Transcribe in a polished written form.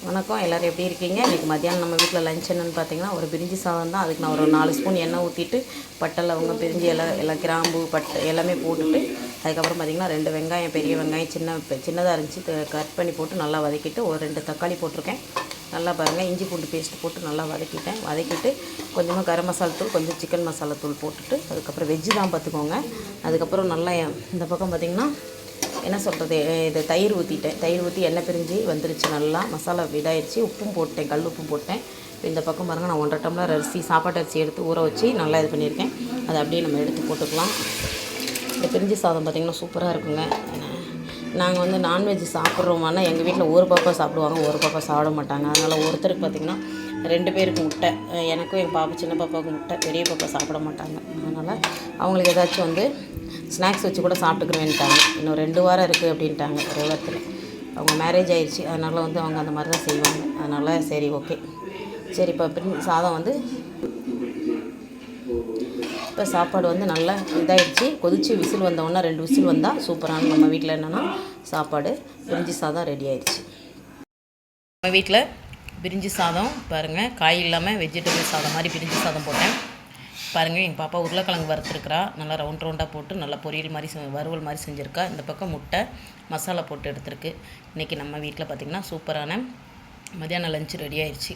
வணக்கம், எல்லோரும் எப்படி இருக்கீங்க? இன்றைக்கி மத்தியானம் நம்ம வீட்டில் லஞ்ச் என்னென்னு பார்த்தீங்கன்னா ஒரு பிரிஞ்சி சாதம் தான். அதுக்கு நான் ஒரு 4 ஸ்பூன் எண்ணெய் ஊற்றிட்டு பட்டை, லவங்கம், பிரிஞ்சி எல்லாம் கிராம்பு, பட்டை எல்லாமே போட்டுட்டு அதுக்கப்புறம் பார்த்திங்கன்னா 2 வெங்காயம், பெரிய வெங்காயம் சின்னதாக இருந்துச்சு, கட் பண்ணி போட்டு நல்லா வதக்கிட்டு ஒரு 2 தக்காளி போட்டிருக்கேன். நல்லா பாருங்கள், இஞ்சி பூண்டு பேஸ்ட் போட்டு நல்லா வதக்கிட்டு கொஞ்சமாக கரம் மசாலா தூள், கொஞ்சம் சிக்கன் மசாலா தூள் போட்டுட்டு அதுக்கப்புறம் வெஜ்ஜு தான் பார்த்துக்கோங்க. அதுக்கப்புறம் நல்லா இந்த பக்கம் பார்த்திங்கன்னா என்ன சொல்கிறது, இது தயிர் ஊற்றி எண்ணெய் பிரிஞ்சு வந்துருச்சு. நல்லா மசாலா இதாகிடுச்சு. உப்பும் போட்டேன், கல் உப்பும் போட்டேன். இந்த பக்கம் பாருங்கள், நான் 1.5 டம்ளர் சாப்பாட்டு அரிசி எடுத்து ஊற வச்சு நல்லா இது பண்ணியிருக்கேன். அதை அப்படியே நம்ம எடுத்து போட்டுக்கலாம். இந்த பிரிஞ்சி சாதம் பார்த்திங்கன்னா சூப்பராக இருக்குங்க. நாங்கள் வந்து நான்வெஜ் சாப்பிட்றோமானா எங்கள் வீட்டில் ஒரு பாப்பா சாப்பிடுவாங்க, ஒரு பாப்பா சாப்பிட மாட்டாங்க. அதனால் ஒருத்தருக்கு பார்த்திங்கன்னா 2 பேருக்கு முட்டை, எனக்கும் எங்கள் பாப்பா சின்ன பாப்பாவுக்கு முட்டை, பெரிய பாப்பா சாப்பிட மாட்டாங்க. அதனால் அவங்களுக்கு ஏதாச்சும் வந்து ஸ்நாக்ஸ் வச்சு கூட சாப்பிட்டுக்கிறேன்ட்டாங்க. இன்னும் 2 வாரம் இருக்குது அப்படின்ட்டாங்க. ஒரே வாரத்தில் அவங்க மேரேஜ் ஆகிடுச்சு. அதனால் வந்து அவங்க அந்த மாதிரி தான் செய்வாங்க. அதனால் சரி, ஓகே, சரி. இப்போ சாதம் வந்து இப்போ சாப்பாடு வந்து நல்லா இதாகிடுச்சு. கொதித்து விசில் வந்தோடனே 2 விசில் வந்தால் சூப்பரான நம்ம வீட்டில் என்னென்னா சாப்பாடு பிரிஞ்சி சாதம் ரெடி ஆகிடுச்சு. நம்ம வீட்டில் பிரிஞ்சி சாதம் பாருங்கள், காய் இல்லாமல் வெஜிடபிள் சாதம் மாதிரி பிரிஞ்சி சாதம் போட்டேன். பாருங்கள், எங்கள் பாப்பா உருளைக்கிழங்கு வறுத்துருக்குறா. நல்லா ரவுண்டாக போட்டு நல்லா பொரியல் மாதிரி வறுவல் மாதிரி செஞ்சுருக்கா. இந்த பக்கம் முட்டை மசாலா போட்டு எடுத்துருக்கு. இன்றைக்கி நம்ம வீட்டில் பார்த்திங்கன்னா சூப்பரான மத்தியானம் லஞ்சு ரெடி ஆயிடுச்சு.